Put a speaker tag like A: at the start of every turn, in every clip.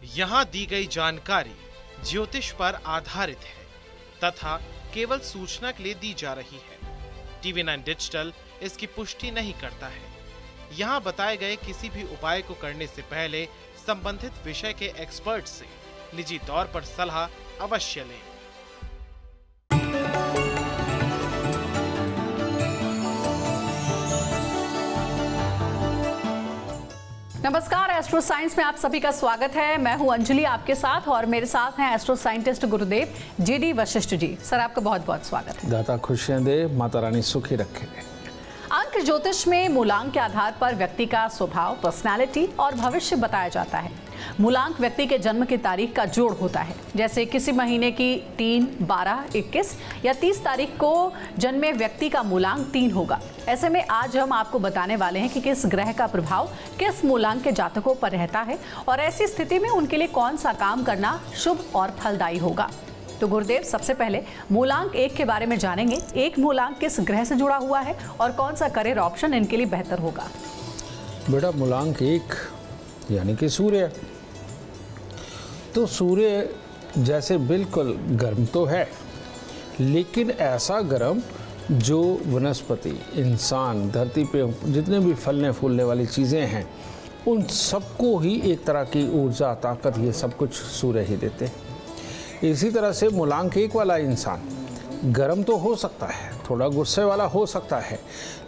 A: यहाँ दी गई जानकारी ज्योतिष पर आधारित है तथा केवल सूचना के लिए दी जा रही है। TV9 डिजिटल इसकी पुष्टि नहीं करता है। यहाँ बताए गए किसी भी उपाय को करने से पहले संबंधित विषय के एक्सपर्ट से निजी तौर पर सलाह अवश्य लें।
B: नमस्कार, एस्ट्रो साइंस में आप सभी का स्वागत है। मैं हूं अंजलि आपके साथ और मेरे साथ हैं एस्ट्रो साइंटिस्ट गुरुदेव JD वशिष्ठ जी। सर, आपका बहुत बहुत स्वागत है।
C: दाता खुशियां दे, माता रानी सुखी रखे।
B: अंक ज्योतिष में मूलांक के आधार पर व्यक्ति का स्वभाव, पर्सनालिटी और भविष्य बताया जाता है। मूलांक व्यक्ति के जन्म की तारीख का जोड़ होता है। जैसे किसी महीने की 3, 12, 21 या 30 तारीख को जन्मे व्यक्ति का मूलांक 3 होगा। ऐसे में आज हम आपको बताने वाले हैं कि किस ग्रह का प्रभाव किस मूलांक के जातकों पर रहता है और ऐसी स्थिति में उनके लिए कौन सा काम करना शुभ और फलदायी होगा। तो गुरुदेव, सबसे पहले मूलांक 1 के बारे में जानेंगे। 1 मूलांक किस ग्रह से जुड़ा हुआ है और कौन सा करियर ऑप्शन इनके लिए बेहतर होगा?
C: बेटा, मूलांक 1 यानी कि सूर्य। तो सूर्य जैसे बिल्कुल गर्म तो है, लेकिन ऐसा गर्म जो वनस्पति, इंसान, धरती पे जितने भी फलने फूलने वाली चीज़ें हैं उन सबको ही एक तरह की ऊर्जा, ताकत, ये सब कुछ सूर्य ही देते हैं। इसी तरह से मूलांक 1 वाला इंसान गर्म तो हो सकता है, थोड़ा गुस्से वाला हो सकता है,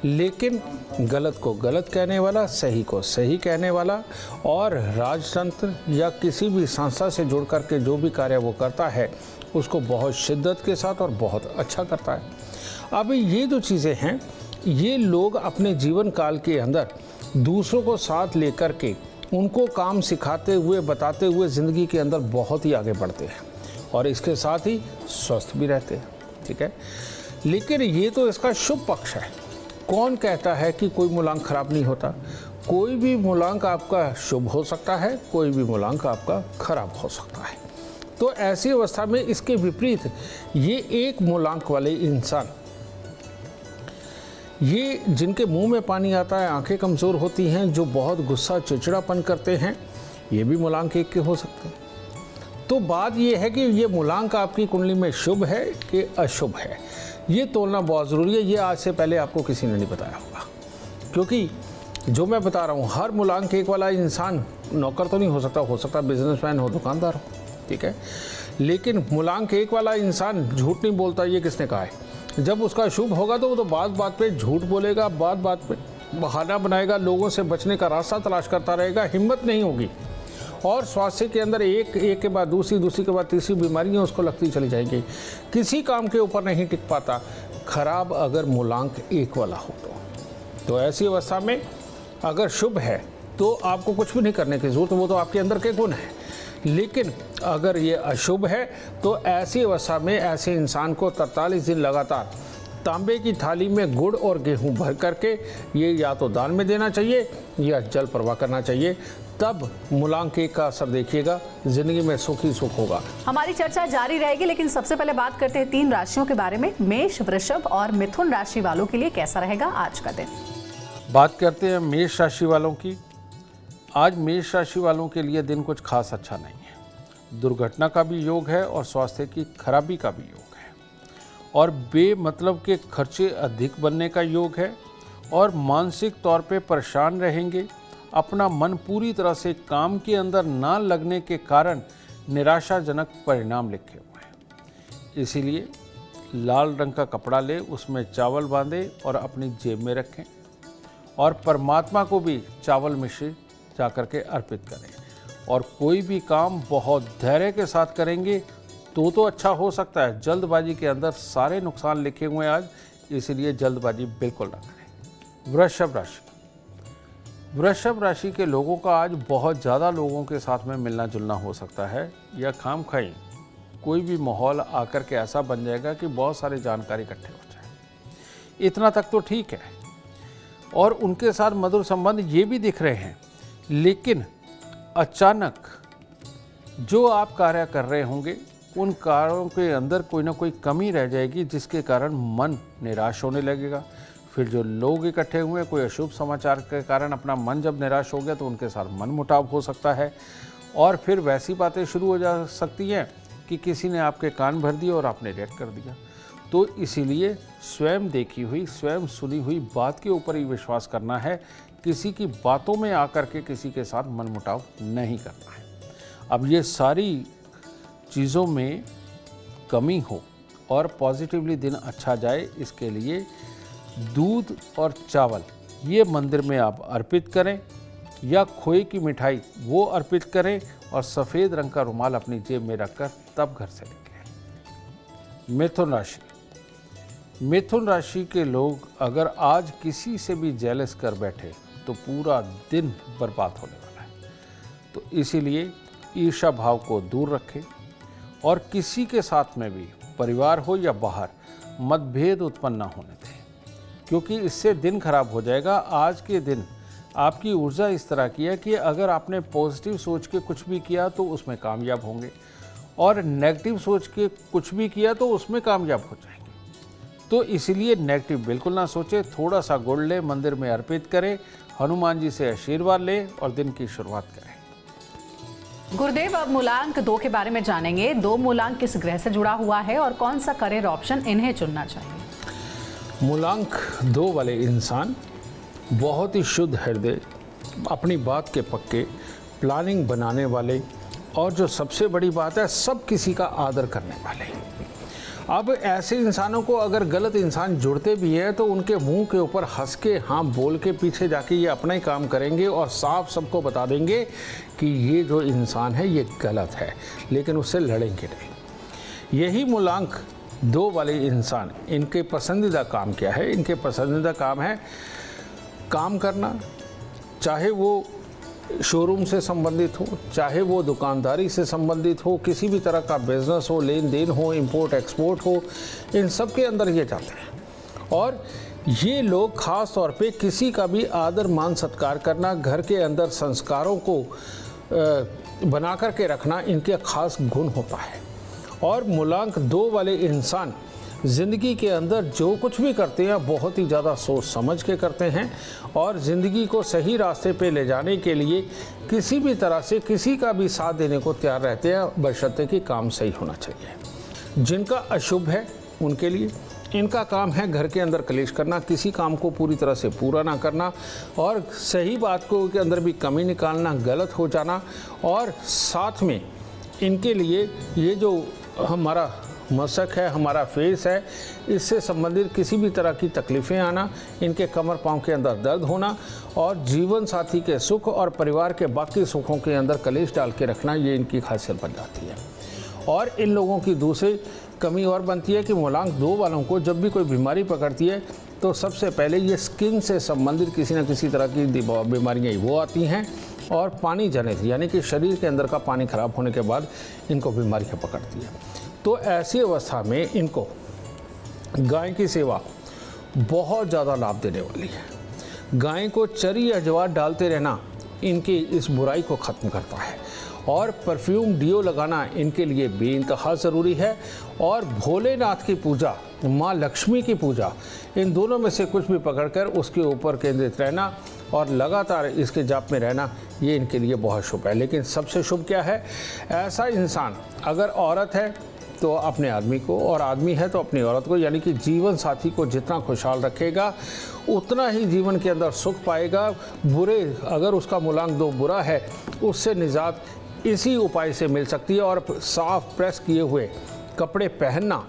C: लेकिन गलत को गलत कहने वाला, सही को सही कहने वाला और राजतंत्र या किसी भी संस्था से जुड़ करके जो भी कार्य वो करता है उसको बहुत शिद्दत के साथ और बहुत अच्छा करता है। अब ये जो चीज़ें हैं, ये लोग अपने जीवन काल के अंदर दूसरों को साथ लेकर के उनको काम सिखाते हुए, बताते हुए ज़िंदगी के अंदर बहुत ही आगे बढ़ते हैं और इसके साथ ही स्वस्थ भी रहते हैं। ठीक है, लेकिन ये तो इसका शुभ पक्ष है। कौन कहता है कि कोई मूलांक खराब नहीं होता? कोई भी मूलांक आपका शुभ हो सकता है, कोई भी मूलांक आपका खराब हो सकता है। तो ऐसी अवस्था में इसके विपरीत ये 1 मूलांक वाले इंसान, ये जिनके मुंह में पानी आता है, आंखें कमज़ोर होती हैं, जो बहुत गुस्सा, चिड़चिड़ापन करते हैं, ये भी मूलांक 1 के हो सकते हैं। तो बात ये है कि ये मूलांक आपकी कुंडली में शुभ है कि अशुभ है, ये तोलना बहुत ज़रूरी है। ये आज से पहले आपको किसी ने नहीं बताया होगा, क्योंकि जो मैं बता रहा हूँ, हर मूलांक 1 वाला इंसान नौकर तो नहीं हो सकता बिजनेसमैन हो, दुकानदार हो, ठीक है, लेकिन मूलांक 1 वाला इंसान झूठ नहीं बोलता। ये किसने कहा है? जब उसका शुभ होगा तो वो तो बात बात पे झूठ बोलेगा, बात बात पे बहाना बनाएगा, लोगों से बचने का रास्ता तलाश करता रहेगा, हिम्मत नहीं होगी और स्वास्थ्य के अंदर एक के बाद दूसरी के बाद तीसरी बीमारियां उसको लगती चली जाएंगी। किसी काम के ऊपर नहीं टिक पाता, खराब अगर मूलांक 1 वाला हो तो ऐसी अवस्था में अगर शुभ है तो आपको कुछ भी नहीं करने की जरूरत, वो तो आपके अंदर के गुण है। लेकिन अगर ये अशुभ है तो ऐसी अवस्था में ऐसे इंसान को 43 दिन लगातार तांबे की थाली में गुड़ और गेहूं भर करके ये या तो दान में देना चाहिए या जल प्रवाह करना चाहिए। तब मूलांक 1 का असर देखिएगा, जिंदगी में सुख ही सुख होगा।
B: हमारी चर्चा जारी रहेगी, लेकिन सबसे पहले बात करते हैं 3 राशियों के बारे में। मेष, वृषभ और मिथुन राशि वालों के लिए कैसा रहेगा आज का दिन?
C: बात करते हैं मेष राशि वालों की। आज मेष राशि वालों के लिए दिन कुछ खास अच्छा नहीं है। दुर्घटना का भी योग है और स्वास्थ्य की खराबी का भी योग है और बेमतलब के खर्चे अधिक बनने का योग है और मानसिक तौर पे परेशान रहेंगे। अपना मन पूरी तरह से काम के अंदर ना लगने के कारण निराशाजनक परिणाम लिखे हुए हैं। इसीलिए लाल रंग का कपड़ा ले, उसमें चावल बांधे और अपनी जेब में रखें और परमात्मा को भी चावल मिश्री जा कर के अर्पित करें। और कोई भी काम बहुत धैर्य के साथ करेंगे तो अच्छा हो सकता है। जल्दबाजी के अंदर सारे नुकसान लिखे हुए हैं आज, इसलिए जल्दबाजी बिल्कुल ना करें। वृषभ राशि, वृषभ राशि के लोगों का आज बहुत ज़्यादा लोगों के साथ में मिलना जुलना हो सकता है या खामखाई कोई भी माहौल आकर के ऐसा बन जाएगा कि बहुत सारी जानकारी इकट्ठे हो जाए। इतना तक तो ठीक है और उनके साथ मधुर संबंध ये भी दिख रहे हैं, लेकिन अचानक जो आप कार्य कर रहे होंगे उन कार्यों के अंदर कोई ना कोई कमी रह जाएगी, जिसके कारण मन निराश होने लगेगा। फिर जो लोग इकट्ठे हुए, कोई अशुभ समाचार के कारण अपना मन जब निराश हो गया तो उनके साथ मन मुटाव हो सकता है और फिर वैसी बातें शुरू हो जा सकती हैं कि किसी ने आपके कान भर दिए और आपने रिएक्ट कर दिया। तो इसीलिए स्वयं देखी हुई, स्वयं सुनी हुई बात के ऊपर ही विश्वास करना है, किसी की बातों में आकर के किसी के साथ मनमुटाव नहीं करना है। अब ये सारी चीज़ों में कमी हो और पॉजिटिवली दिन अच्छा जाए, इसके लिए दूध और चावल ये मंदिर में आप अर्पित करें या खोए की मिठाई वो अर्पित करें और सफ़ेद रंग का रुमाल अपनी जेब में रखकर तब घर से निकलें। मिथुन राशि। मिथुन राशि के लोग अगर आज किसी से भी जेलस कर बैठे तो पूरा दिन बर्बाद होने वाला है। तो इसीलिए ईर्ष्या भाव को दूर रखें और किसी के साथ में भी, परिवार हो या बाहर, मतभेद उत्पन्न ना होने दें, क्योंकि इससे दिन खराब हो जाएगा। आज के दिन आपकी ऊर्जा इस तरह की है कि अगर आपने पॉजिटिव सोच के कुछ भी किया तो उसमें कामयाब होंगे और नेगेटिव सोच के कुछ भी किया तो उसमें कामयाब हो जाएंगे। तो इसीलिए नेगेटिव बिल्कुल ना सोचें, थोड़ा सा गुड़ लें, मंदिर में अर्पित करें, हनुमान जी से आशीर्वाद लें और दिन की शुरुआत करें।
B: गुरुदेव, अब मूलांक 2 के बारे में जानेंगे। 2 मूलांक किस ग्रह से जुड़ा हुआ है और कौन सा करियर ऑप्शन इन्हें चुनना चाहिए?
C: मूलांक 2 वाले इंसान बहुत ही शुद्ध हृदय, अपनी बात के पक्के, प्लानिंग बनाने वाले और जो सबसे बड़ी बात है, सब किसी का आदर करने वाले। अब ऐसे इंसानों को अगर गलत इंसान जुड़ते भी हैं तो उनके मुंह के ऊपर हंस के, हाँ बोल के पीछे जाके ये अपना ही काम करेंगे और साफ सबको बता देंगे कि ये जो इंसान है ये गलत है, लेकिन उससे लड़ेंगे नहीं। यही मूलांक 2 वाले इंसान, इनके पसंदीदा काम क्या है? इनके पसंदीदा काम है काम करना, चाहे वो शोरूम से संबंधित हो, चाहे वो दुकानदारी से संबंधित हो, किसी भी तरह का बिजनेस हो, लेन देन हो, इंपोर्ट एक्सपोर्ट हो, इन सब के अंदर ये जाते हैं। और ये लोग ख़ास तौर पे किसी का भी आदर मान सत्कार करना, घर के अंदर संस्कारों को बना कर के रखना इनके खास गुण होता है। और मूलांक 2 वाले इंसान ज़िंदगी के अंदर जो कुछ भी करते हैं बहुत ही ज़्यादा सोच समझ के करते हैं और ज़िंदगी को सही रास्ते पे ले जाने के लिए किसी भी तरह से किसी का भी साथ देने को तैयार रहते हैं, बशर्ते कि काम सही होना चाहिए। जिनका अशुभ है उनके लिए इनका काम है घर के अंदर कलेश करना, किसी काम को पूरी तरह से पूरा ना करना और सही बात को के अंदर भी कमी निकालना, गलत हो जाना। और साथ में इनके लिए ये जो हमारा मशक है, हमारा फेस है, इससे संबंधित किसी भी तरह की तकलीफ़ें आना, इनके कमर पाँव के अंदर दर्द होना और जीवन साथी के सुख और परिवार के बाकी सुखों के अंदर कलेश डाल के रखना, ये इनकी खासियत बन जाती है। और इन लोगों की दूसरी कमी और बनती है कि मूलांक 2 वालों को जब भी कोई बीमारी पकड़ती है तो सबसे पहले ये स्किन से संबंधित किसी न किसी तरह की बीमारियाँ वो आती हैं और पानी जनित, यानी कि शरीर के अंदर का पानी खराब होने के बाद इनको बीमारियाँ पकड़ती है। तो ऐसी अवस्था में इनको गाय की सेवा बहुत ज़्यादा लाभ देने वाली है। गाय को चरी या ज्वार डालते रहना इनकी इस बुराई को ख़त्म करता है और परफ्यूम डियो लगाना इनके लिए बेइंतहा ज़रूरी है। और भोलेनाथ की पूजा, माँ लक्ष्मी की पूजा, इन दोनों में से कुछ भी पकड़कर उसके ऊपर केंद्रित रहना और लगातार इसके जाप में रहना, ये इनके लिए बहुत शुभ है। लेकिन सबसे शुभ क्या है? ऐसा इंसान अगर औरत है तो अपने आदमी को और आदमी है तो अपनी औरत को, यानी कि जीवन साथी को जितना खुशहाल रखेगा उतना ही जीवन के अंदर सुख पाएगा। बुरे, अगर उसका मूलांक 2 बुरा है, उससे निजात इसी उपाय से मिल सकती है। और साफ प्रेस किए हुए कपड़े पहनना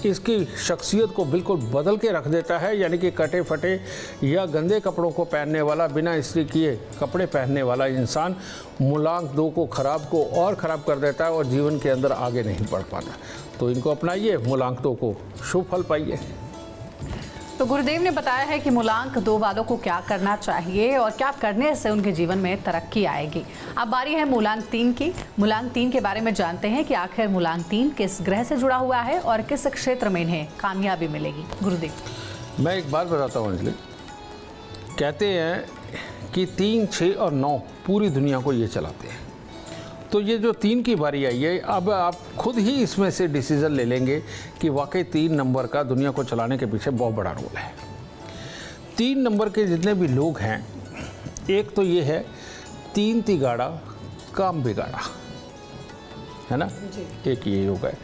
C: इसकी शख्सियत को बिल्कुल बदल के रख देता है, यानी कि कटे फटे या गंदे कपड़ों को पहनने वाला, बिना इस्त्री किए कपड़े पहनने वाला इंसान मूलांक 2 को और ख़राब कर देता है और जीवन के अंदर आगे नहीं बढ़ पाता। तो इनको अपनाइए, मूलांक 2 को शुभ फल पाइए।
B: तो गुरुदेव ने बताया है कि मूलांक 2 वालों को क्या करना चाहिए और क्या करने से उनके जीवन में तरक्की आएगी। अब बारी है मूलांक 3 की। मूलांक 3 के बारे में जानते हैं कि आखिर मूलांक 3 किस ग्रह से जुड़ा हुआ है और किस क्षेत्र में इन्हें कामयाबी मिलेगी। गुरुदेव,
C: मैं एक बात बताता हूँ अंजलि, कहते हैं कि 3, 6 और 9 पूरी दुनिया को ये चलाते हैं। तो ये जो 3 की बारी आई है, अब आप खुद ही इसमें से डिसीज़न ले लेंगे कि वाकई 3 नंबर का दुनिया को चलाने के पीछे बहुत बड़ा रोल है। 3 नंबर के जितने भी लोग हैं, एक तो ये है 3 तिगाड़ा काम बिगाड़ा, है ना, एक ये योग है।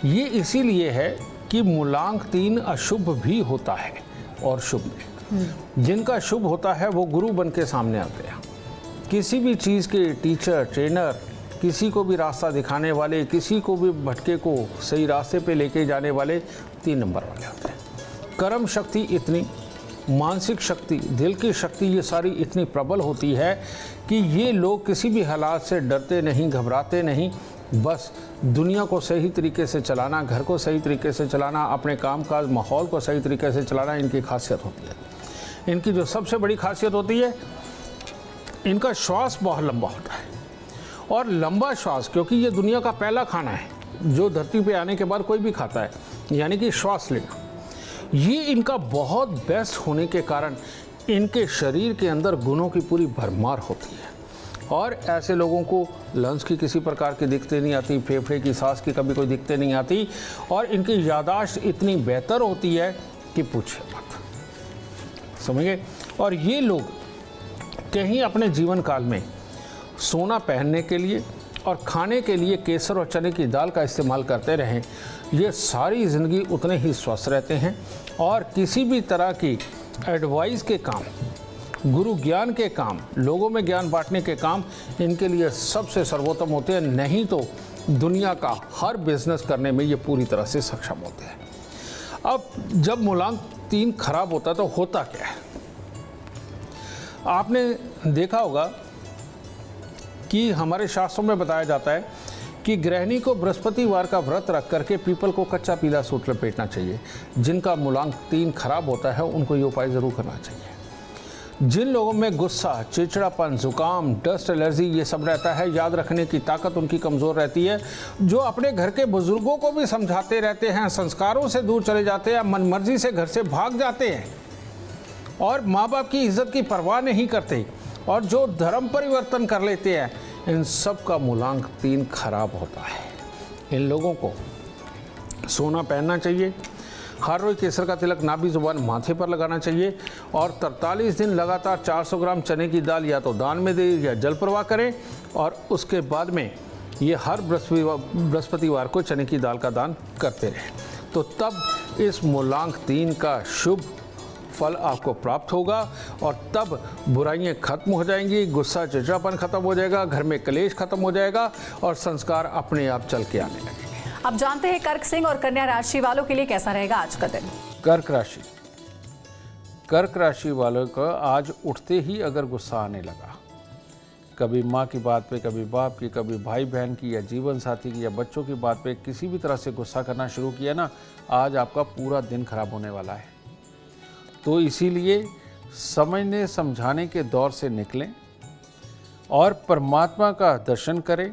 C: ये इसीलिए है कि मूलांक 3 अशुभ भी होता है और शुभ भी। जिनका शुभ होता है वो गुरु बन के सामने आते हैं। किसी भी चीज़ के टीचर, ट्रेनर, किसी को भी रास्ता दिखाने वाले, किसी को भी भटके को सही रास्ते पे लेके जाने वाले 3 नंबर वाले होते हैं। कर्म शक्ति इतनी, मानसिक शक्ति, दिल की शक्ति, ये सारी इतनी प्रबल होती है कि ये लोग किसी भी हालात से डरते नहीं, घबराते नहीं। बस दुनिया को सही तरीके से चलाना, घर को सही तरीके से चलाना, अपने कामकाज माहौल को सही तरीके से चलाना इनकी खासियत होती है। इनकी जो सबसे बड़ी खासियत होती है, इनका श्वास बहुत लंबा होता है। और लंबा श्वास, क्योंकि ये दुनिया का पहला खाना है जो धरती पे आने के बाद कोई भी खाता है, यानी कि श्वास लेना। ये इनका बहुत बेस्ट होने के कारण इनके शरीर के अंदर गुणों की पूरी भरमार होती है। और ऐसे लोगों को लंग्स की किसी प्रकार की दिक्कतें नहीं आती, फेफड़े की सांस की कभी कोई दिक्कतें नहीं आती, और इनकी याददाश्त इतनी बेहतर होती है कि पूछिए मत, समझिए। और ये लोग कहीं अपने जीवन काल में सोना पहनने के लिए और खाने के लिए केसर और चने की दाल का इस्तेमाल करते रहें, ये सारी ज़िंदगी उतने ही स्वस्थ रहते हैं। और किसी भी तरह की एडवाइस के काम, गुरु ज्ञान के काम, लोगों में ज्ञान बांटने के काम इनके लिए सबसे सर्वोत्तम होते हैं। नहीं तो दुनिया का हर बिजनेस करने में ये पूरी तरह से सक्षम होते हैं। अब जब मूलांक 3 खराब होता है तो होता क्या है? आपने देखा होगा कि हमारे शास्त्रों में बताया जाता है कि गृहिणी को बृहस्पतिवार का व्रत रख करके पीपल को कच्चा पीला सूट लपेटना चाहिए। जिनका मूलांक 3 खराब होता है उनको ये उपाय ज़रूर करना चाहिए। जिन लोगों में गुस्सा, चिड़चिड़ापन, जुकाम, डस्ट एलर्जी ये सब रहता है, याद रखने की ताकत उनकी कमज़ोर रहती है, जो अपने घर के बुज़ुर्गों को भी समझाते रहते हैं, संस्कारों से दूर चले जाते हैं, मनमर्जी से घर से भाग जाते हैं और माँ बाप की इज्जत की परवाह नहीं करते, और जो धर्म परिवर्तन कर लेते हैं, इन सब का मूलांक 3 खराब होता है। इन लोगों को सोना पहनना चाहिए, हर रोज केसर का तिलक नाभि जुबान माथे पर लगाना चाहिए, और 43 दिन लगातार 400 ग्राम चने की दाल या तो दान में दे या जल प्रवाह करें। और उसके बाद में ये हर बृहस्पतिवार को चने की दाल का दान करते रहें, तो तब इस मूलांक 3 का शुभ फल आपको प्राप्त होगा। और तब बुराइयां खत्म हो जाएंगी, गुस्सा चिड़चिड़ापन खत्म हो जाएगा, घर में कलेश खत्म हो जाएगा, और संस्कार अपने आप चल के आने लगेंगे।
B: अब जानते हैं कर्क सिंह और कन्या राशि वालों के लिए कैसा रहेगा आज का दिन।
C: कर्क राशि, कर्क राशि वालों का आज उठते ही अगर गुस्सा आने लगा, कभी माँ की बात पे, कभी बाप की, कभी भाई बहन की, या जीवन साथी की, या बच्चों की बात पे किसी भी तरह से गुस्सा करना शुरू किया ना, आज आपका पूरा दिन खराब होने वाला है। तो इसीलिए समझने समझाने के दौर से निकलें और परमात्मा का दर्शन करें,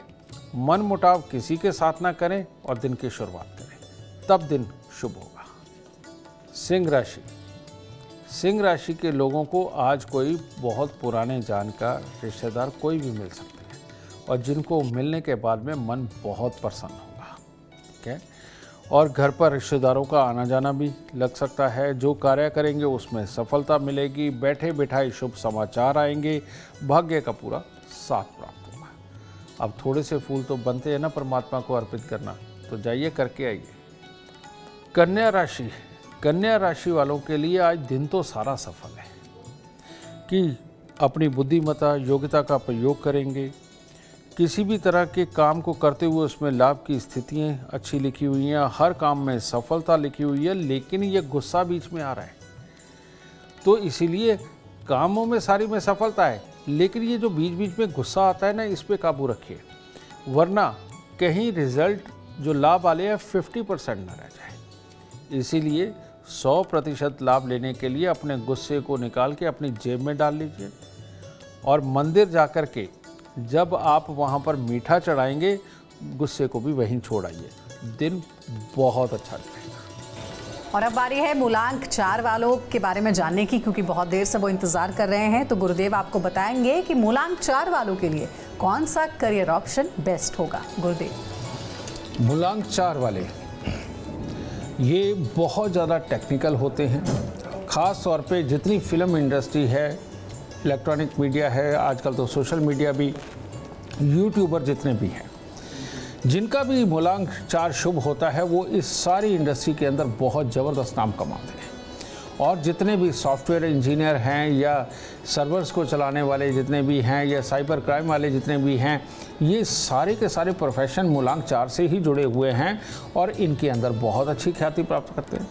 C: मन मुटाव किसी के साथ ना करें और दिन की शुरुआत करें, तब दिन शुभ होगा। सिंह राशि, सिंह राशि के लोगों को आज कोई बहुत पुराने जानकार रिश्तेदार कोई भी मिल सकते हैं, और जिनको मिलने के बाद में मन बहुत प्रसन्न होगा। ठीक है, और घर पर रिश्तेदारों का आना जाना भी लग सकता है। जो कार्य करेंगे उसमें सफलता मिलेगी, बैठे बिठाए शुभ समाचार आएंगे, भाग्य का पूरा साथ प्राप्त होगा। अब थोड़े से फूल तो बनते हैं ना परमात्मा को अर्पित करना, तो जाइए करके आइए। कन्या राशि, कन्या राशि वालों के लिए आज दिन तो सारा सफल है कि अपनी बुद्धिमत्ता योग्यता का प्रयोग करेंगे, किसी भी तरह के काम को करते हुए उसमें लाभ की स्थितियाँ अच्छी लिखी हुई हैं, हर काम में सफलता लिखी हुई है। लेकिन ये गुस्सा बीच में आ रहा है, तो इसीलिए कामों में सारी में सफलता है, लेकिन ये जो बीच बीच में गुस्सा आता है ना, इस पे काबू रखिए, वरना कहीं रिजल्ट जो लाभ वाले हैं 50% न रह जाए। इसीलिए 100% लाभ लेने के लिए अपने गुस्से को निकाल के अपनी जेब में डाल लीजिए, और मंदिर जा कर के जब आप वहाँ पर मीठा चढ़ाएंगे, गुस्से को भी वहीं छोड़ आइए, दिन बहुत अच्छा जाएगा।
B: और अब बारी है मूलांक 4 वालों के बारे में जानने की, क्योंकि बहुत देर से वो इंतजार कर रहे हैं। तो गुरुदेव आपको बताएंगे कि मूलांक 4 वालों के लिए कौन सा करियर ऑप्शन बेस्ट होगा। गुरुदेव,
C: मूलांक 4 वाले ये बहुत ज़्यादा टेक्निकल होते हैं, ख़ास तौर पे जितनी फिल्म इंडस्ट्री है, इलेक्ट्रॉनिक मीडिया है, आजकल तो सोशल मीडिया भी, यूट्यूबर जितने भी हैं, जिनका भी मूलांक 4 शुभ होता है, वो इस सारी इंडस्ट्री के अंदर बहुत ज़बरदस्त नाम कमाते हैं। और जितने भी सॉफ्टवेयर इंजीनियर हैं या सर्वर्स को चलाने वाले जितने भी हैं या साइबर क्राइम वाले जितने भी हैं, ये सारे के सारे प्रोफेशन मूलांक 4 से ही जुड़े हुए हैं और इनके अंदर बहुत अच्छी ख्याति प्राप्त करते हैं।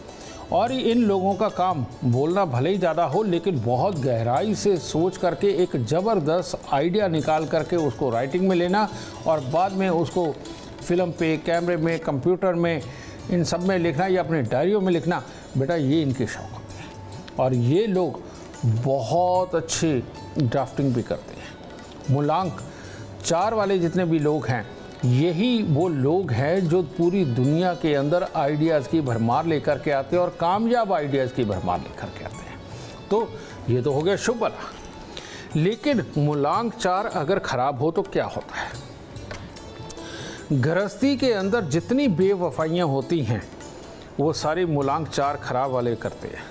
C: और इन लोगों का काम बोलना भले ही ज़्यादा हो, लेकिन बहुत गहराई से सोच करके एक ज़बरदस्त आइडिया निकाल करके उसको राइटिंग में लेना और बाद में उसको फिल्म पे, कैमरे में, कंप्यूटर में, इन सब में लिखना या अपने डायरियों में लिखना, बेटा ये इनके शौक होते हैं। और ये लोग बहुत अच्छी ड्राफ्टिंग भी करते हैं। मूलांक 4 वाले जितने भी लोग हैं, यही वो लोग हैं जो पूरी दुनिया के अंदर आइडियाज़ की भरमार लेकर के आते हैं और कामयाब आइडियाज़ की भरमार लेकर के आते हैं। तो ये तो हो गया शुभ वाला। लेकिन मूलांक 4 अगर खराब हो तो क्या होता है? गृहस्थी के अंदर जितनी बेवफाइयाँ होती हैं वो सारी मूलांक 4 खराब वाले करते हैं।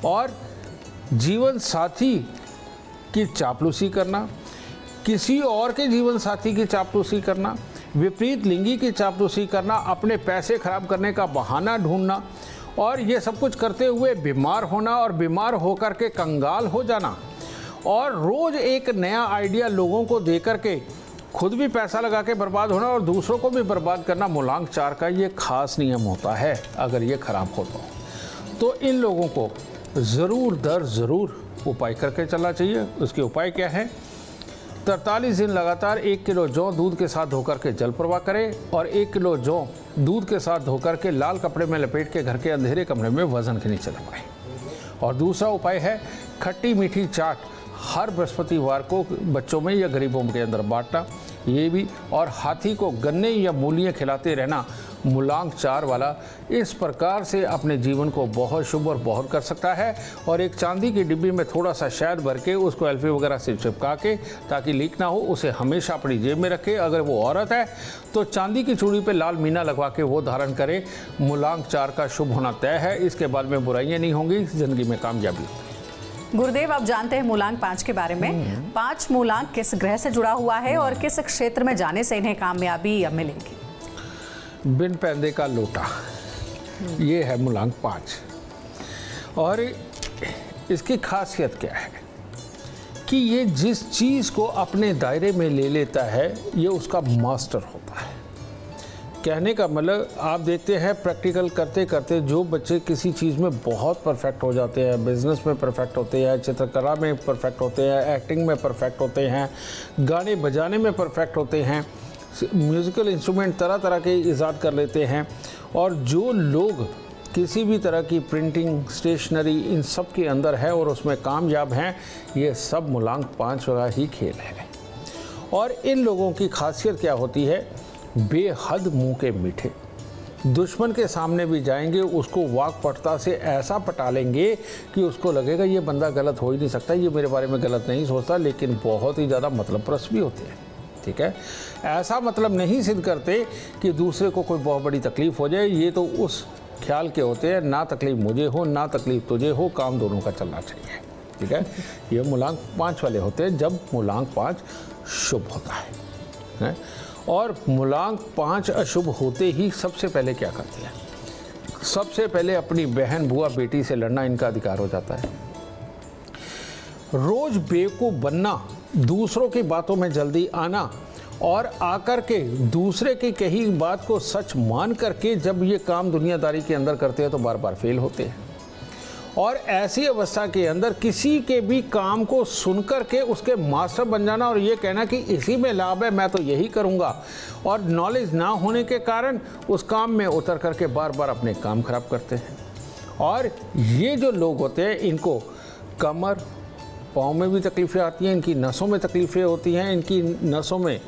C: और जीवन साथी की चापलूसी करना, किसी और के जीवन साथी की चापलूसी करना, विपरीत लिंगी की चापलूसी करना, अपने पैसे खराब करने का बहाना ढूंढना और ये सब कुछ करते हुए बीमार होना और बीमार होकर के कंगाल हो जाना और रोज़ एक नया आइडिया लोगों को दे करके खुद भी पैसा लगा के बर्बाद होना और दूसरों को भी बर्बाद करना मूलांक 4 का ये खास नियम होता है। अगर ये खराब हो तो इन लोगों को ज़रूर दर ज़रूर उपाय करके चलना चाहिए। उसके उपाय क्या है? 43 दिन लगातार 1 किलो जौ दूध के साथ धोकर के जल प्रवाह करें और 1 किलो जौ दूध के साथ धोकर के लाल कपड़े में लपेट के घर के अंधेरे कमरे में वजन के नीचे दबाएं। और दूसरा उपाय है खट्टी मीठी चाट हर बृहस्पतिवार को बच्चों में या गरीबों के अंदर बांटना, ये भी। और हाथी को गन्ने या मूलियाँ खिलाते रहना मूलांक 4 वाला इस प्रकार से अपने जीवन को बहुत शुभ और बहुत कर सकता है। और एक चांदी की डिब्बी में थोड़ा सा शहद भर के उसको एल्फी वगैरह से चिपका के, ताकि लीक ना हो, उसे हमेशा अपनी जेब में रखे। अगर वो औरत है तो चांदी की चूड़ी पे लाल मीना लगवा के वो धारण करे। मूलांक 4 का शुभ होना तय है। इसके बाद में बुराइयाँ नहीं होंगी, ज़िंदगी में कामयाबी होगी।
B: गुरुदेव, अब जानते हैं मूलांक 5 के बारे में। 5 मूलांक किस ग्रह से जुड़ा हुआ है और किस क्षेत्र में जाने से इन्हें कामयाबी मिलेगी?
C: बिन पैंदे का लोटा, ये है मूलांक 5। और इसकी खासियत क्या है कि ये जिस चीज़ को अपने दायरे में ले लेता है ये उसका मास्टर होता है। कहने का मतलब, आप देखते हैं प्रैक्टिकल करते करते जो बच्चे किसी चीज़ में बहुत परफेक्ट हो जाते हैं, बिजनेस में परफेक्ट होते हैं, चित्रकला में परफेक्ट होते हैं, एक्टिंग में परफेक्ट होते हैं, गाने बजाने में परफेक्ट होते हैं, म्यूज़िकल इंस्ट्रूमेंट तरह तरह के ईजाद कर लेते हैं। और जो लोग किसी भी तरह की प्रिंटिंग, स्टेशनरी, इन सब के अंदर है और उसमें कामयाब हैं, ये सब मूलांक 5 वाला ही खेल है। और इन लोगों की खासियत क्या होती है? बेहद मुंह के मीठे। दुश्मन के सामने भी जाएंगे, उसको वाकपटुता से ऐसा पटा लेंगे कि उसको लगेगा ये बंदा गलत हो ही नहीं सकता, ये मेरे बारे में गलत नहीं सोचता। लेकिन बहुत ही ज़्यादा मतलब परस्त भी होते हैं। ठीक है, ऐसा मतलब नहीं सिद्ध करते कि दूसरे को कोई बहुत बड़ी तकलीफ हो जाए। ये तो उस ख्याल के होते हैं, ना तकलीफ मुझे हो ना तकलीफ तुझे हो, काम दोनों का चलना चाहिए। ठीक है, ये मूलांक 5 वाले होते हैं जब मूलांक 5 शुभ होता है। और मूलांक 5 अशुभ होते ही सबसे पहले क्या करते हैं? सबसे पहले अपनी बहन, बुआ, बेटी से लड़ना इनका अधिकार हो जाता है। रोज बेवकूफ़ बनना, दूसरों की बातों में जल्दी आना और आकर के दूसरे की कही बात को सच मान करके जब ये काम दुनियादारी के अंदर करते हैं तो बार बार फेल होते हैं। और ऐसी अवस्था के अंदर किसी के भी काम को सुनकर के उसके मास्टर बन जाना और ये कहना कि इसी में लाभ है, मैं तो यही करूँगा। और नॉलेज ना होने के कारण उस काम में उतर करके बार बार अपने काम खराब करते हैं। और ये जो लोग होते हैं इनको कमर, पाँव में भी तकलीफ़ें आती हैं, इनकी नसों में तकलीफ़ें होती हैं, इनकी नसों में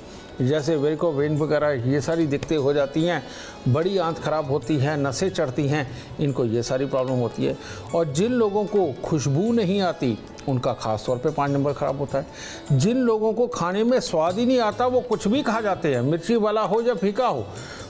C: जैसे वेरिको वेन वगैरह ये सारी दिक्कतें हो जाती हैं, बड़ी आंत खराब होती है, नसें चढ़ती हैं, इनको ये सारी प्रॉब्लम होती है। और जिन लोगों को खुशबू नहीं आती उनका ख़ास तौर पे 5 नंबर ख़राब होता है। जिन लोगों को खाने में स्वाद ही नहीं आता वो कुछ भी खा जाते हैं, मिर्ची वाला हो या फीका हो,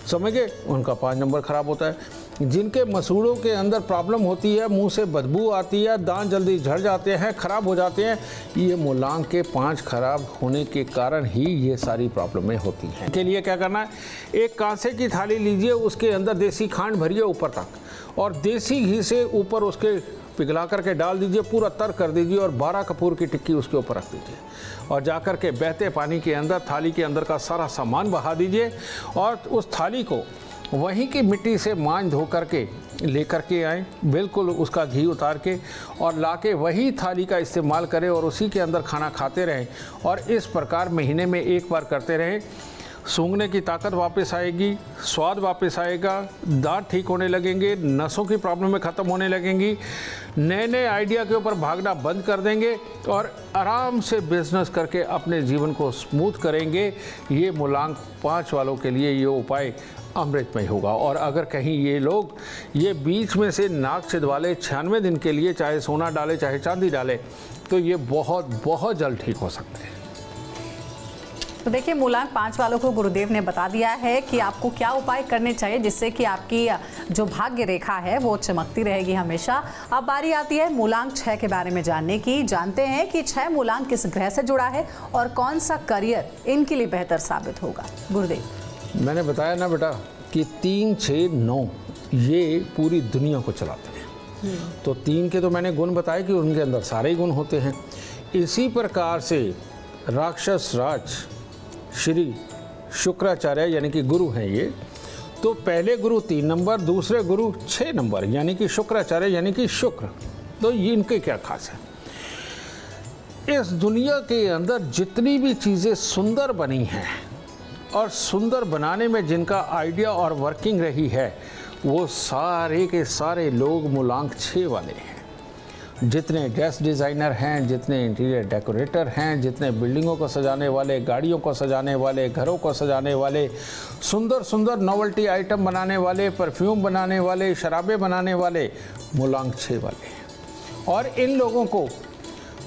C: समझ गए, उनका 5 नंबर ख़राब होता है। जिनके मसूड़ों के अंदर प्रॉब्लम होती है, मुंह से बदबू आती है, दांत जल्दी झड़ जाते हैं, खराब हो जाते हैं, ये मूलांग के 5 खराब होने के कारण ही ये सारी प्रॉब्लमें होती हैं। के लिए क्या करना है, एक कांसे की थाली लीजिए, उसके अंदर देसी खांड भरिए ऊपर तक और देसी घी से ऊपर उसके पिघला करके डाल दीजिए, पूरा तर कर दीजिए और 12 कपूर की टिक्की उसके ऊपर रख दीजिए और जाकर के बहते पानी के अंदर थाली के अंदर का सारा सामान बहा दीजिए और उस थाली को वहीं की मिट्टी से मांज धो करके लेकर के आएँ, बिल्कुल उसका घी उतार के और लाके वही थाली का इस्तेमाल करें और उसी के अंदर खाना खाते रहें और इस प्रकार महीने में एक बार करते रहें। सूंघने की ताकत वापस आएगी, स्वाद वापस आएगा, दांत ठीक होने लगेंगे, नसों की प्रॉब्लमें ख़त्म होने लगेंगी, नए नए आइडिया के ऊपर भागना बंद कर देंगे और आराम से बिजनेस करके अपने जीवन को स्मूथ करेंगे। ये मूलांग 5 वालों के लिए ये उपाय अमृतमय होगा। और अगर कहीं ये लोग ये बीच में से नाक छिदवा ले 96 दिन के लिए, चाहे सोना डाले चाहे चांदी डाले, तो ये बहुत जल्द ठीक हो सकते हैं।
B: तो देखिए, मूलांग 5 वालों को गुरुदेव ने बता दिया है कि आपको क्या उपाय करने चाहिए जिससे कि आपकी जो भाग्य रेखा है वो चमकती रहेगी हमेशा। अब बारी आती है मूलांग 6 के बारे में जानने की। जानते हैं कि 6 मूलांग किस ग्रह से जुड़ा है और कौन सा करियर इनके लिए बेहतर साबित होगा। गुरुदेव,
C: मैंने बताया ना बेटा कि 3, 6, 9 ये पूरी दुनिया को चलाते हैं। तो 3 के तो मैंने गुण बताए कि उनके अंदर सारे ही गुण होते हैं। इसी प्रकार से राक्षस राज श्री शुक्राचार्य यानी कि गुरु हैं ये, तो पहले गुरु 3 नंबर, दूसरे गुरु 6 नंबर यानी कि शुक्राचार्य यानी कि शुक्र। तो ये इनके क्या खास है। इस दुनिया के अंदर जितनी भी चीज़ें सुंदर बनी हैं और सुंदर बनाने में जिनका आइडिया और वर्किंग रही है, वो सारे के सारे लोग मूलांग 6 वाले हैं। जितने ड्रेस डिज़ाइनर हैं, जितने इंटीरियर डेकोरेटर हैं, जितने बिल्डिंगों को सजाने वाले, गाड़ियों को सजाने वाले, घरों को सजाने वाले, सुंदर सुंदर नॉवेल्टी आइटम बनाने वाले, परफ्यूम बनाने वाले, शराबें बनाने वाले, मूलांग 6 वाले हैं। और इन लोगों को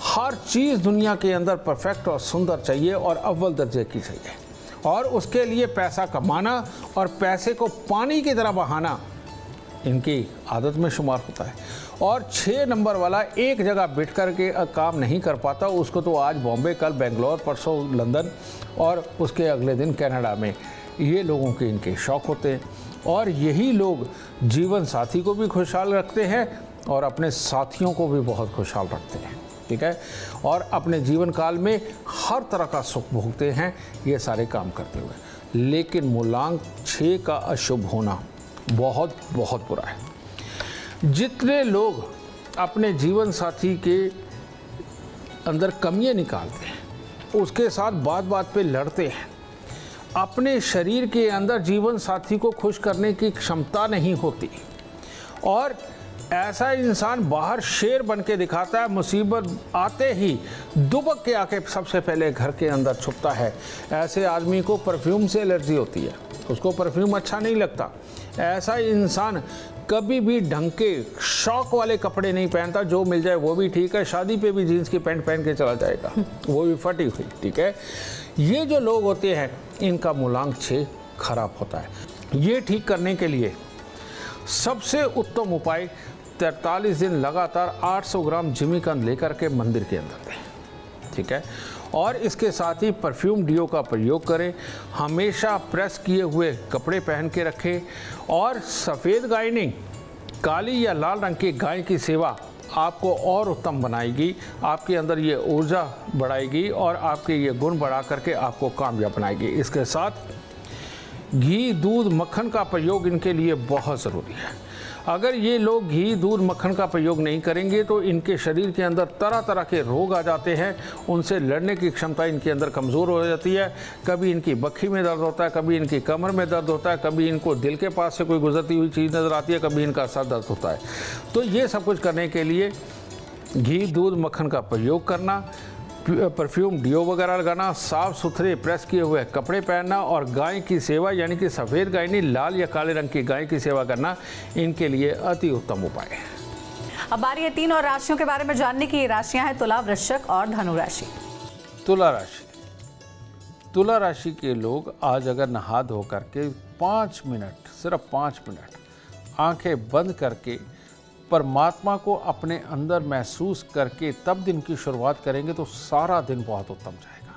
C: हर चीज़ दुनिया के अंदर परफेक्ट और सुंदर चाहिए और अव्वल दर्जे की चाहिए और उसके लिए पैसा कमाना और पैसे को पानी की तरह बहाना इनकी आदत में शुमार होता है। और 6 नंबर वाला एक जगह बैठ कर के काम नहीं कर पाता, उसको तो आज बॉम्बे, कल बेंगलोर, परसों लंदन और उसके अगले दिन कनाडा में, ये लोगों के इनके शौक़ होते हैं। और यही लोग जीवन साथी को भी खुशहाल रखते हैं और अपने साथियों को भी बहुत खुशहाल रखते हैं, ठीक है, और अपने जीवन काल में हर तरह का सुख भोगते हैं ये सारे काम करते हुए। लेकिन मूलांग 6 का अशुभ होना बहुत बुरा है। जितने लोग अपने जीवन साथी के अंदर कमियां निकालते हैं, उसके साथ बात बात पे लड़ते हैं, अपने शरीर के अंदर जीवन साथी को खुश करने की क्षमता नहीं होती और ऐसा इंसान बाहर शेर बन के दिखाता है, मुसीबत आते ही दुबक के आके सबसे पहले घर के अंदर छुपता है। ऐसे आदमी को परफ्यूम से एलर्जी होती है, उसको परफ्यूम अच्छा नहीं लगता। ऐसा इंसान कभी भी ढंग के शौक वाले कपड़े नहीं पहनता, जो मिल जाए वो भी ठीक है, शादी पे भी जीन्स की पैंट पहन के चला जाएगा, वो भी फटी हुई, ठीक है। ये जो लोग होते हैं इनका मूलांग 6 खराब होता है। ये ठीक करने के लिए सबसे उत्तम उपाय 43 दिन लगातार 800 ग्राम जिमीकंद लेकर के मंदिर के अंदर दें, ठीक है। और इसके साथ ही परफ्यूम डियो का प्रयोग करें, हमेशा प्रेस किए हुए कपड़े पहन के रखें और सफ़ेद गाय नहीं, काली या लाल रंग की गाय की सेवा आपको और उत्तम बनाएगी, आपके अंदर ये ऊर्जा बढ़ाएगी और आपके ये गुण बढ़ा करके आपको कामयाब बनाएगी। इसके साथ घी, दूध, मक्खन का प्रयोग इनके लिए बहुत ज़रूरी है। अगर ये लोग घी, दूध, मक्खन का प्रयोग नहीं करेंगे तो इनके शरीर के अंदर तरह तरह के रोग आ जाते हैं, उनसे लड़ने की क्षमता इनके अंदर कमज़ोर हो जाती है। कभी इनकी बक्खी में दर्द होता है, कभी इनकी कमर में दर्द होता है, कभी इनको दिल के पास से कोई गुजरती हुई चीज़ नज़र आती है, कभी इनका सर दर्द होता है। तो ये सब कुछ करने के लिए घी, दूध, मक्खन का प्रयोग करना, परफ्यूम डियो वगैरह लगाना, साफ़ सुथरे प्रेस किए हुए कपड़े पहनना और गाय की सेवा यानी कि सफ़ेद गाय नहीं, लाल या काले रंग की गाय की सेवा करना इनके लिए अति उत्तम उपाय है।
B: अब बारी है 3 और राशियों के बारे में जानने की। राशियां हैं तुला, वृश्चिक और धनु राशि।
C: तुला राशि, तुला राशि के लोग आज अगर नहा धो करके 5 मिनट, सिर्फ 5 मिनट आंखें बंद करके परमात्मा को अपने अंदर महसूस करके तब दिन की शुरुआत करेंगे तो सारा दिन बहुत उत्तम जाएगा।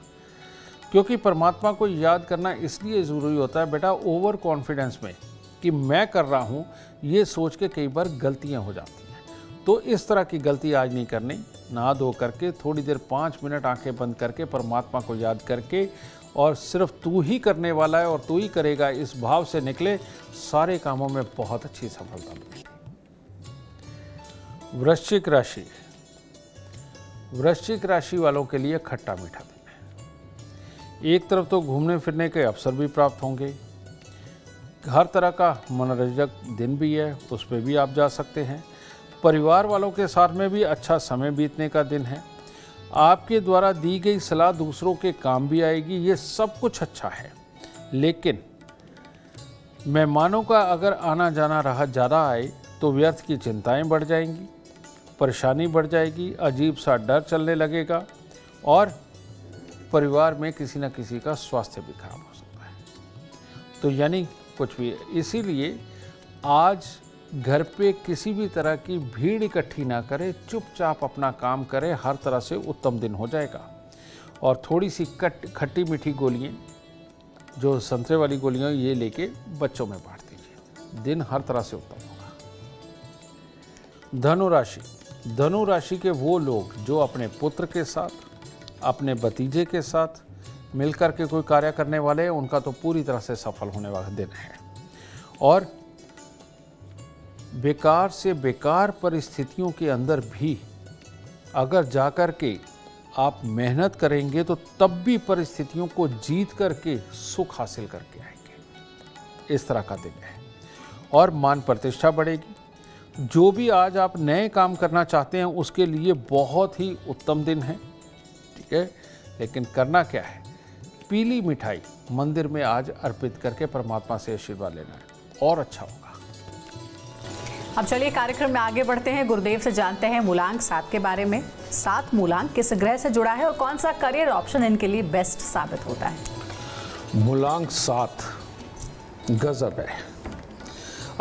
C: क्योंकि परमात्मा को याद करना इसलिए ज़रूरी होता है बेटा, ओवर कॉन्फिडेंस में कि मैं कर रहा हूँ ये सोच के कई बार गलतियाँ हो जाती हैं। तो इस तरह की गलती आज नहीं करनी। नहा धो करके थोड़ी देर 5 मिनट आंखें बंद करके परमात्मा को याद करके, और सिर्फ तू ही करने वाला है और तू ही करेगा, इस भाव से निकले, सारे कामों में बहुत अच्छी सफलता मिलेगी। वृश्चिक राशि। वृश्चिक राशि वालों के लिए खट्टा मीठा दिन है। एक तरफ तो घूमने फिरने के अवसर भी प्राप्त होंगे, हर तरह का मनोरंजक दिन भी है, उस पर भी आप जा सकते हैं। परिवार वालों के साथ में भी अच्छा समय बीतने का दिन है। आपके द्वारा दी गई सलाह दूसरों के काम भी आएगी, ये सब कुछ अच्छा है। लेकिन मेहमानों का अगर आना जाना रहा ज़्यादा आए तो व्यर्थ की चिंताएं बढ़ जाएंगी, परेशानी बढ़ जाएगी, अजीब सा डर चलने लगेगा और परिवार में किसी न किसी का स्वास्थ्य भी खराब हो सकता है। तो यानी कुछ भी, इसीलिए आज घर पे किसी भी तरह की भीड़ इकट्ठी ना करें, चुपचाप अपना काम करें, हर तरह से उत्तम दिन हो जाएगा। और थोड़ी सी खट्टी मीठी गोलियाँ, जो संतरे वाली गोलियाँ, ये लेके बच्चों में बांट दीजिए, दिन हर तरह से उत्तम होगा। धनु राशि। धनु राशि के वो लोग जो अपने पुत्र के साथ, अपने भतीजे के साथ मिलकर के कोई कार्य करने वाले हैं, उनका तो पूरी तरह से सफल होने वाला दिन है। और बेकार से बेकार परिस्थितियों के अंदर भी अगर जाकर के आप मेहनत करेंगे तो तब भी परिस्थितियों को जीत करके सुख हासिल करके आएंगे। इस तरह का दिन है। और मान प्रतिष्ठा बढ़ेगी। जो भी आज आप नए काम करना चाहते हैं उसके लिए बहुत ही उत्तम दिन है, ठीक है। लेकिन करना क्या है, पीली मिठाई मंदिर में आज अर्पित करके परमात्मा से आशीर्वाद लेना है, और अच्छा होगा।
B: अब चलिए कार्यक्रम में आगे बढ़ते हैं। गुरुदेव से जानते हैं मूलांक 7 के बारे में। 7 मूलांक किस ग्रह से जुड़ा है और कौन सा करियर ऑप्शन इनके लिए बेस्ट साबित होता है?
D: मूलांक 7 गजब है।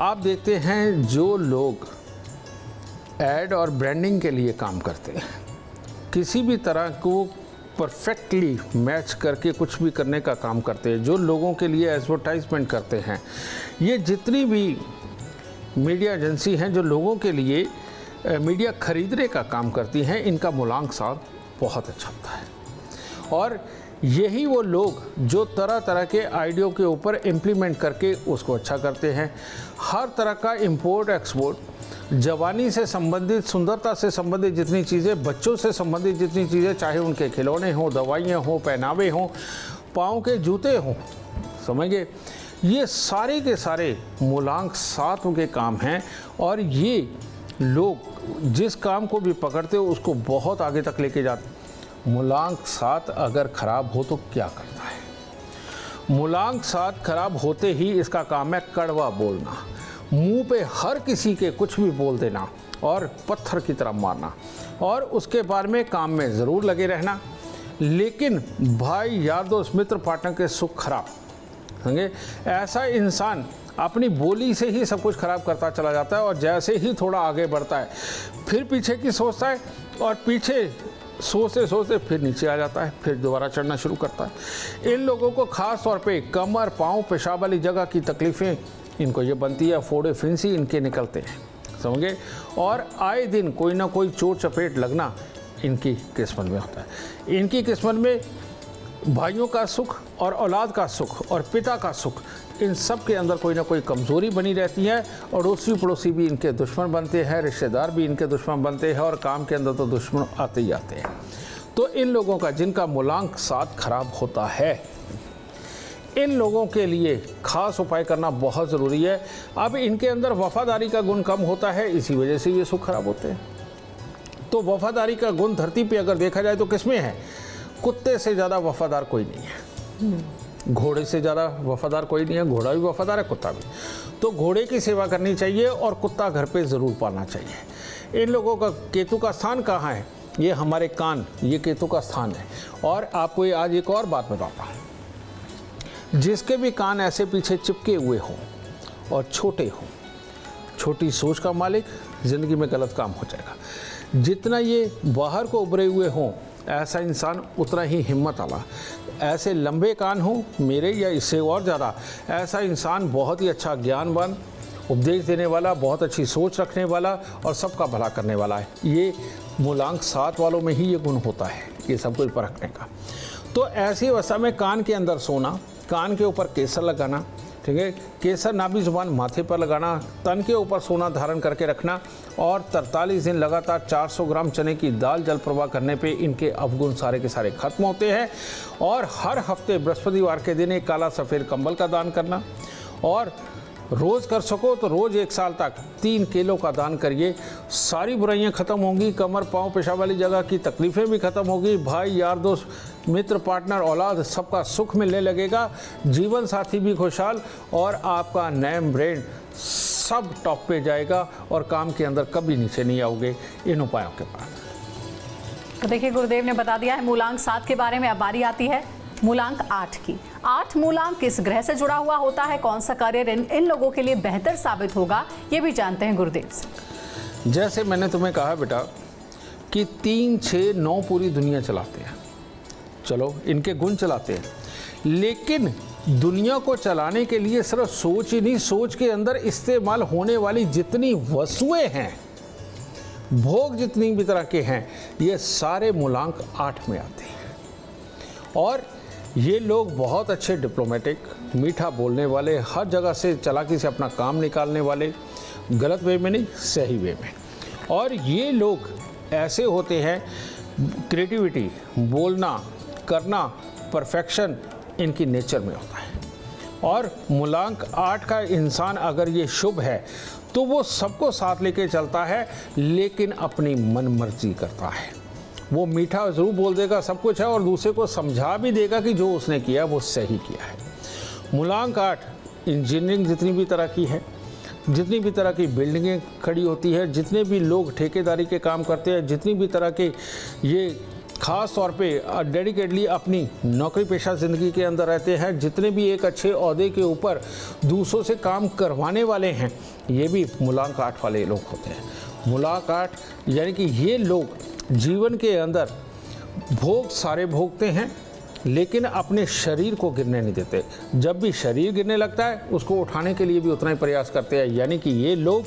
D: आप देखते हैं जो लोग एड और ब्रांडिंग के लिए काम करते हैं, किसी भी तरह को परफेक्टली मैच करके कुछ भी करने का काम करते हैं, जो लोगों के लिए एडवर्टाइजमेंट करते हैं, ये जितनी भी मीडिया एजेंसी हैं जो लोगों के लिए मीडिया खरीदने का काम करती हैं, इनका मूलांक 7 बहुत अच्छा होता है। और यही वो लोग जो तरह तरह के आइडियो के ऊपर इम्प्लीमेंट करके उसको अच्छा करते हैं। हर तरह का इंपोर्ट एक्सपोर्ट, जवानी से संबंधित, सुंदरता से संबंधित जितनी चीज़ें, बच्चों से संबंधित जितनी चीज़ें, चाहे उनके खिलौने हों, दवाइयाँ हों, पहनावे हों, पाँव के जूते हों, समझिए, ये सारे के सारे मूलांक 7 के काम हैं। और ये लोग जिस काम को भी पकड़ते हो उसको बहुत आगे तक लेके जाते। मूलांक 7 अगर खराब हो तो क्या करता है? मूलांक 7 खराब होते ही इसका काम है कड़वा बोलना, मुंह पे हर किसी के कुछ भी बोल देना और पत्थर की तरह मारना, और उसके बाद में काम में ज़रूर लगे रहना। लेकिन भाई, यार, दोस्त, मित्र, पार्टनर के सुख खराब, समझे। ऐसा इंसान अपनी बोली से ही सब कुछ खराब करता चला जाता है, और जैसे ही थोड़ा आगे बढ़ता है फिर पीछे की सोचता है, और पीछे सोचते सोचते फिर नीचे आ जाता है, फिर दोबारा चढ़ना शुरू करता है। इन लोगों को ख़ास तौर पे कमर, पाँव, पेशाब वाली जगह की तकलीफ़ें इनको ये बनती है, फोड़े फिंसी इनके निकलते हैं, समझे। और आए दिन कोई ना कोई चोट चपेट लगना इनकी किस्मत में होता है। इनकी किस्मत में भाइयों का सुख और औलाद का सुख और पिता का सुख, इन सब के अंदर कोई ना कोई कमज़ोरी बनी रहती है। अड़ोसी पड़ोसी भी इनके दुश्मन बनते हैं, रिश्तेदार भी इनके दुश्मन बनते हैं, और काम के अंदर तो दुश्मन आते ही आते हैं। तो इन लोगों का जिनका मूलांक 7 खराब होता है, इन लोगों के लिए खास उपाय करना बहुत ज़रूरी है। अब इनके अंदर वफादारी का गुण कम होता है, इसी वजह से ये सुख खराब होते हैं। तो वफादारी का गुण धरती पे अगर देखा जाए तो किसमें है? कुत्ते से ज़्यादा वफादार कोई नहीं है, घोड़े से ज़्यादा वफादार कोई नहीं है। घोड़ा भी वफादार है, कुत्ता भी। तो घोड़े की सेवा करनी चाहिए और कुत्ता घर पे ज़रूर पालना चाहिए। इन लोगों का केतु का स्थान कहाँ है? ये हमारे कान, ये केतु का स्थान है। और आपको आज एक और बात बताता हूँ, जिसके भी कान ऐसे पीछे चिपके हुए हों और छोटे हों, छोटी सोच का मालिक, ज़िंदगी में गलत काम हो जाएगा। जितना ये बाहर को उभरे हुए हों ऐसा इंसान उतना ही हिम्मत वाला, ऐसे लंबे कान हों मेरे या इससे और ज़्यादा, ऐसा इंसान बहुत ही अच्छा ज्ञानवान, उपदेश देने वाला, बहुत अच्छी सोच रखने वाला और सबका भला करने वाला है। ये मूलांक 7 वालों में ही ये गुण होता है, ये सब कुछ परखने का। तो ऐसी अवस्था में कान के अंदर सोना, कान के ऊपर केसर लगाना, ठीक है, केसर नाभि जुबान माथे पर लगाना, तन के ऊपर सोना धारण करके रखना और 43 दिन लगातार 400 ग्राम चने की दाल जल प्रवाह करने पे इनके अवगुण सारे के सारे खत्म होते हैं। और हर हफ्ते बृहस्पतिवार के दिन एक काला सफ़ेद कंबल का दान करना, और रोज़ कर सको तो रोज़ 1 साल तक 3 केलों का दान करिए। सारी बुराइयां खत्म होंगी, कमर पाँव पेशाब वाली जगह की तकलीफ़ें भी खत्म होगी, भाई यार दोस्त मित्र पार्टनर औलाद सबका सुख मिलने लगेगा, जीवन साथी भी खुशहाल और आपका नेम ब्रेन सब टॉप पे जाएगा और काम के अंदर कभी नीचे नहीं आओगे इन उपायों के बाद।
B: तो देखिए गुरुदेव ने बता दिया है मूलांक 7 के बारे में। अब बारी आती है मूलांक 8 की। 8 मूलांक किस ग्रह से जुड़ा हुआ होता है, कौन सा करियर इन लोगों के लिए बेहतर साबित होगा, ये भी जानते हैं गुरुदेव से।
D: जैसे मैंने तुम्हें कहा बेटा कि 3, 6, 9 पूरी दुनिया चलाते हैं, चलो इनके गुण चलाते हैं, लेकिन दुनिया को चलाने के लिए सिर्फ सोच ही नहीं, सोच के अंदर इस्तेमाल होने वाली जितनी वस्तुएं हैं, भोग जितनी भी तरह के हैं, ये सारे मूलांक 8 में आते हैं। और ये लोग बहुत अच्छे डिप्लोमेटिक, मीठा बोलने वाले, हर जगह से चालाकी से अपना काम निकालने वाले, गलत वे में नहीं सही वे में। और ये लोग ऐसे होते हैं, क्रिएटिविटी, बोलना, करना, परफेक्शन इनकी नेचर में होता है। और मूलांक 8 का इंसान अगर ये शुभ है तो वो सबको साथ लेके चलता है, लेकिन अपनी मन मर्जी करता है। वो मीठा ज़रूर बोल देगा, सब कुछ है, और दूसरे को समझा भी देगा कि जो उसने किया वो सही किया है। मूलांक 8 इंजीनियरिंग जितनी भी तरह की है, जितनी भी तरह की बिल्डिंगें खड़ी होती है, जितने भी लोग ठेकेदारी के काम करते हैं, जितनी भी तरह के ये ख़ास तौर पे डेडिकेटली अपनी नौकरी पेशा ज़िंदगी के अंदर रहते हैं, जितने भी एक अच्छे ओहदे के ऊपर दूसरों से काम करवाने वाले हैं, ये भी मूलांक 8 वाले लोग होते हैं। मूलांक 8 यानी कि ये लोग जीवन के अंदर भोग सारे भोगते हैं, लेकिन अपने शरीर को गिरने नहीं देते। जब भी शरीर गिरने लगता है उसको उठाने के लिए भी उतना ही प्रयास करते हैं। यानी कि ये लोग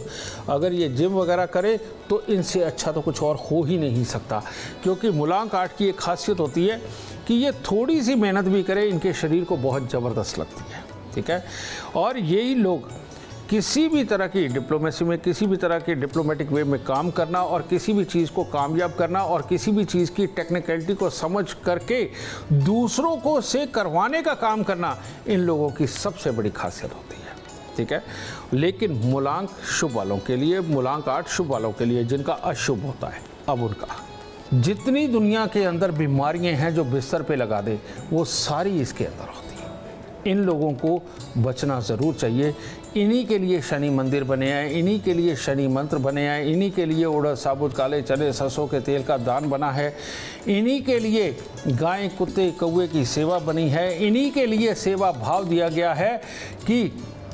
D: अगर ये जिम वगैरह करें तो इनसे अच्छा तो कुछ और हो ही नहीं सकता, क्योंकि मूलांक 8 की एक खासियत होती है कि ये थोड़ी सी मेहनत भी करें इनके शरीर को बहुत ज़बरदस्त लगती है, ठीक है। और यही लोग किसी भी तरह की डिप्लोमेसी में, किसी भी तरह के डिप्लोमेटिक वे में काम करना और किसी भी चीज़ को कामयाब करना और किसी भी चीज़ की टेक्निकलिटी को समझ करके दूसरों को से करवाने का काम करना इन लोगों की सबसे बड़ी खासियत होती है, ठीक है। लेकिन मूलांक शुभ वालों के लिए, मूलांक 8 शुभ वालों के लिए जिनका अशुभ होता है, अब उनका जितनी दुनिया के अंदर बीमारियां हैं जो बिस्तर पे लगा दे वो सारी इसके अंदर होती है। इन लोगों को बचना ज़रूर चाहिए। इन्हीं के लिए शनि मंदिर बने हैं, इन्हीं के लिए शनि मंत्र बने हैं, इन्हीं के लिए उड़द साबुत काले चने सरसों के तेल का दान बना है, इन्हीं के लिए गाय कुत्ते कौवे की सेवा बनी है, इन्हीं के लिए सेवा भाव दिया गया है कि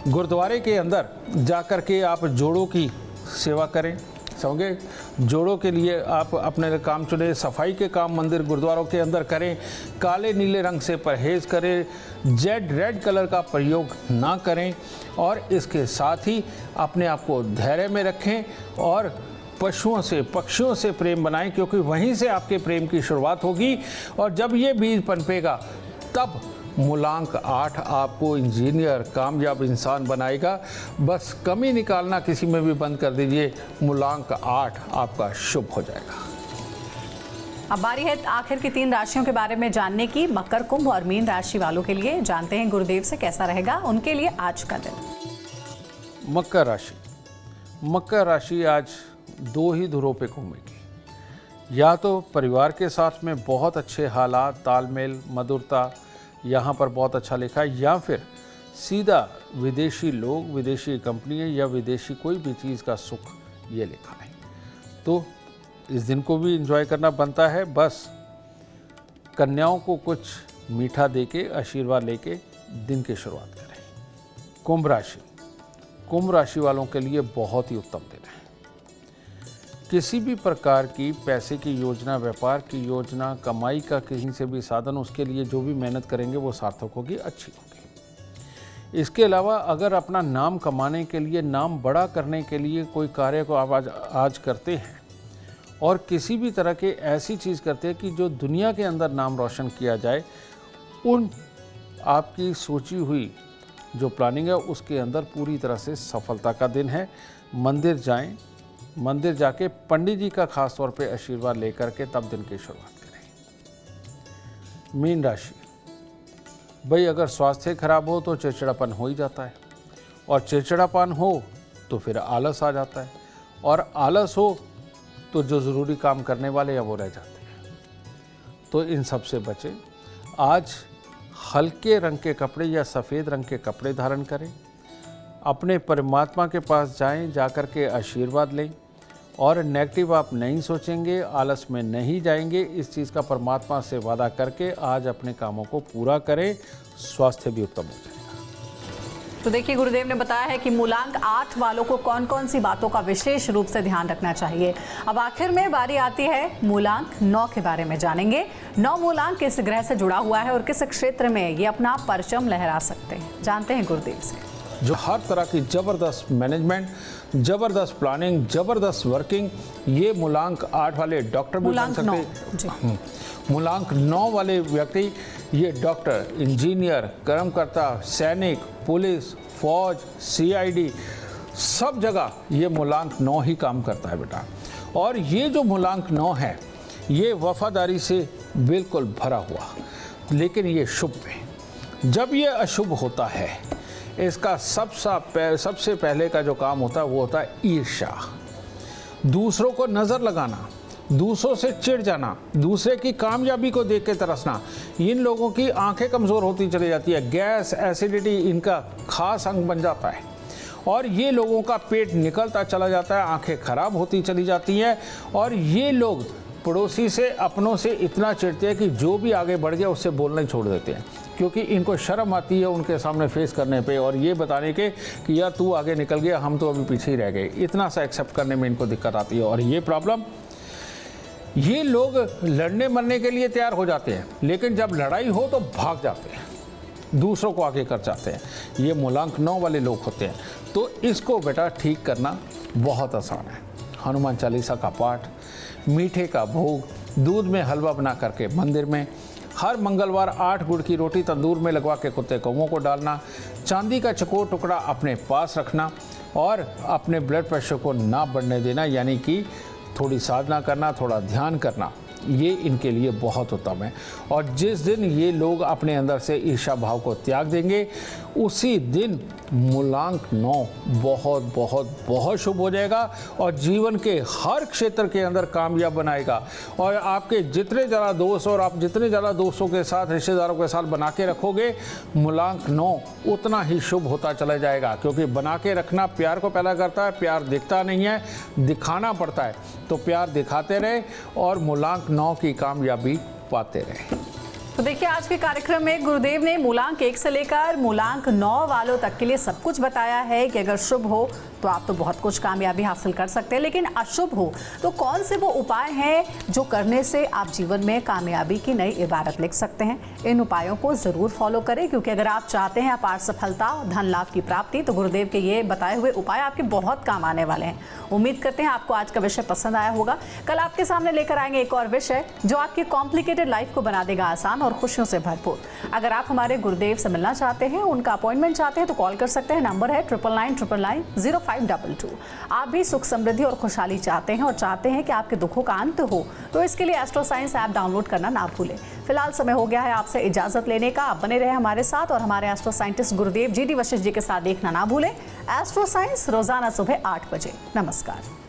D: गुरुद्वारे के अंदर जाकर के आप जोड़ों की सेवा करें, समझे। जोड़ों के लिए आप अपने काम चुने, सफाई के काम मंदिर गुरुद्वारों के अंदर करें, काले नीले रंग से परहेज़ करें, जेड रेड कलर का प्रयोग ना करें, और इसके साथ ही अपने आप को धैर्य में रखें और पशुओं से, पक्षियों से प्रेम बनाएं, क्योंकि वहीं से आपके प्रेम की शुरुआत होगी। और जब ये बीज पनपेगा तब मूलांक 8 आपको इंजीनियर, कामयाब इंसान बनाएगा। बस कमी निकालना किसी में भी बंद कर दीजिए, मूलांक 8 आपका शुभ हो जाएगा।
B: अब बारी है आखिर की 3 राशियों के बारे में जानने की। मकर, कुंभ और मीन राशि वालों के लिए जानते हैं गुरुदेव से कैसा रहेगा उनके लिए आज का दिन।
C: मकर राशि, मकर राशि आज 2 ही धुरों पे घूमेगी। या तो परिवार के साथ में बहुत अच्छे हालात, तालमेल, मधुरता यहाँ पर बहुत अच्छा लिखा है, या फिर सीधा विदेशी लोग, विदेशी कंपनियाँ या विदेशी कोई भी चीज़ का सुख ये लिखा है। तो इस दिन को भी एंजॉय करना बनता है। बस कन्याओं को कुछ मीठा देके, आशीर्वाद लेके दिन की शुरुआत करें। कुंभ राशि, कुंभ राशि वालों के लिए बहुत ही उत्तम दिन है। किसी भी प्रकार की पैसे की योजना, व्यापार की योजना, कमाई का कहीं से भी साधन, उसके लिए जो भी मेहनत करेंगे वो सार्थक होगी, अच्छी होगी। इसके अलावा अगर अपना नाम कमाने के लिए, नाम बड़ा करने के लिए कोई कार्य को आप आज करते हैं और किसी भी तरह के ऐसी चीज़ करते हैं कि जो दुनिया के अंदर नाम रोशन किया जाए, उन आपकी सोची हुई जो प्लानिंग है उसके अंदर पूरी तरह से सफलता का दिन है। मंदिर जाएं, मंदिर जाके पंडित जी का खास तौर पे आशीर्वाद लेकर के तब दिन की शुरुआत करें। मीन राशि, भाई अगर स्वास्थ्य खराब हो तो चिड़चिड़ापन हो ही जाता है, और चिड़चिड़ापन हो तो फिर आलस आ जाता है, और आलस हो तो जो ज़रूरी काम करने वाले हैं वो रह जाते हैं। तो इन सब से बचें। आज हल्के रंग के कपड़े या सफ़ेद रंग के कपड़े धारण करें, अपने परमात्मा के पास जाएं, जाकर के आशीर्वाद लें, और नेगेटिव आप नहीं सोचेंगे, आलस में नहीं जाएंगे। इस चीज़ का परमात्मा से वादा करके आज अपने कामों को पूरा करें, स्वास्थ्य भी उत्तम हो जाएगा।
B: तो देखिए, गुरुदेव ने बताया है कि मूलांक 8 वालों को कौन कौन सी बातों का विशेष रूप से ध्यान रखना चाहिए। अब आखिर में बारी आती है मूलांक 9 के बारे में जानेंगे। 9 मूलांक किस ग्रह से जुड़ा हुआ है और किस क्षेत्र में ये अपना परचम लहरा सकते हैं, जानते हैं गुरुदेव से।
D: जो हर तरह की ज़बरदस्त मैनेजमेंट, ज़बरदस्त प्लानिंग, ज़बरदस्त वर्किंग, ये मूलांक 8 वाले डॉक्टर भी बन सकते हैं। मूलांक 9 वाले व्यक्ति ये डॉक्टर, इंजीनियर, कर्मकर्ता, सैनिक, पुलिस, फौज, CID, सब जगह ये मूलांक 9 ही काम करता है बेटा। और ये जो मूलांक 9 है ये वफादारी से बिल्कुल भरा हुआ, लेकिन ये शुभ है। जब ये अशुभ होता है, इसका सबसे पहले का जो काम होता है वो होता है ईर्ष्या, दूसरों को नज़र लगाना, दूसरों से चिढ़ जाना, दूसरे की कामयाबी को देख के तरसना। इन लोगों की आंखें कमज़ोर होती चली जाती है, गैस, एसिडिटी इनका खास अंग बन जाता है, और ये लोगों का पेट निकलता चला जाता है, आंखें खराब होती चली जाती हैं, और ये लोग पड़ोसी से, अपनों से इतना चिढ़ते हैं कि जो भी आगे बढ़ गया उससे बोलना ही छोड़ देते हैं, क्योंकि इनको शर्म आती है उनके सामने फेस करने पे और ये बताने के कि यार तू आगे निकल गया, हम तो अभी पीछे ही रह गए। इतना सा एक्सेप्ट करने में इनको दिक्कत आती है। और ये प्रॉब्लम, ये लोग लड़ने मरने के लिए तैयार हो जाते हैं, लेकिन जब लड़ाई हो तो भाग जाते हैं, दूसरों को आगे कर जाते हैं। ये मूलांक 9 वाले लोग होते हैं। तो इसको बेटा ठीक करना बहुत आसान है। हनुमान चालीसा का पाठ, मीठे का भोग, दूध में हलवा बना करके मंदिर में, हर मंगलवार 8 गुड़ की रोटी तंदूर में लगवा के कुत्ते कौवों को डालना, चांदी का चकोर टुकड़ा अपने पास रखना, और अपने ब्लड प्रेशर को ना बढ़ने देना, यानी कि थोड़ी साधना करना, थोड़ा ध्यान करना, ये इनके लिए बहुत उत्तम है। और जिस दिन ये लोग अपने अंदर से ईर्ष्या भाव को त्याग देंगे, उसी दिन मूलांक 9 बहुत बहुत बहुत शुभ हो जाएगा और जीवन के हर क्षेत्र के अंदर कामयाब बनाएगा। और आपके जितने ज़्यादा दोस्त, और आप जितने ज़्यादा दोस्तों के साथ, रिश्तेदारों के साथ बना के रखोगे, मूलांक 9 उतना ही शुभ होता चला जाएगा। क्योंकि बना के रखना प्यार को पैदा करता है, प्यार दिखता नहीं है, दिखाना पड़ता है। तो प्यार दिखाते रहे और मूलांक 9 की कामयाबी पाते रहे।
B: तो देखिए, आज के कार्यक्रम में गुरुदेव ने मूलांक 1 से लेकर मूलांक 9 वालों तक के लिए सब कुछ बताया है कि अगर शुभ हो तो आप तो बहुत कुछ कामयाबी हासिल कर सकते हैं, लेकिन अशुभ हो तो कौन से वो उपाय हैं जो करने से आप जीवन में कामयाबी की नई इबारत लिख सकते हैं। इन उपायों को ज़रूर फॉलो करें, क्योंकि अगर आप चाहते हैं अपार सफलता और धन लाभ की प्राप्ति, तो गुरुदेव के ये बताए हुए उपाय आपके बहुत काम आने वाले हैं। उम्मीद करते हैं आपको आज का विषय पसंद आया होगा। कल आपके सामने लेकर आएंगे एक और विषय जो आपकी कॉम्प्लिकेटेड लाइफ को बना देगा आसान और खुशियों से भरपूर। अगर आप हमारे गुरुदेव से मिलना चाहते हैं, उनका अपॉइंटमेंट चाहते हैं, तो कॉल कर सकते हैं। नंबर है 9999990522। आप भी सुख, समृद्धि और खुशहाली चाहते हैं और चाहते हैं कि आपके दुखों का अंत हो, तो इसके लिए एस्ट्रो साइंस ऐप डाउनलोड करना ना भूलें। फिलहाल समय हो गया है आपसे इजाजत लेने का। आप बने रहे हमारे साथ और हमारे एस्ट्रो साइंटिस्ट गुरुदेव GD वशिष्ठ जी के साथ देखना ना भूलें। एस्ट्रो साइंस रोजाना सुबह 8 बजे। नमस्कार।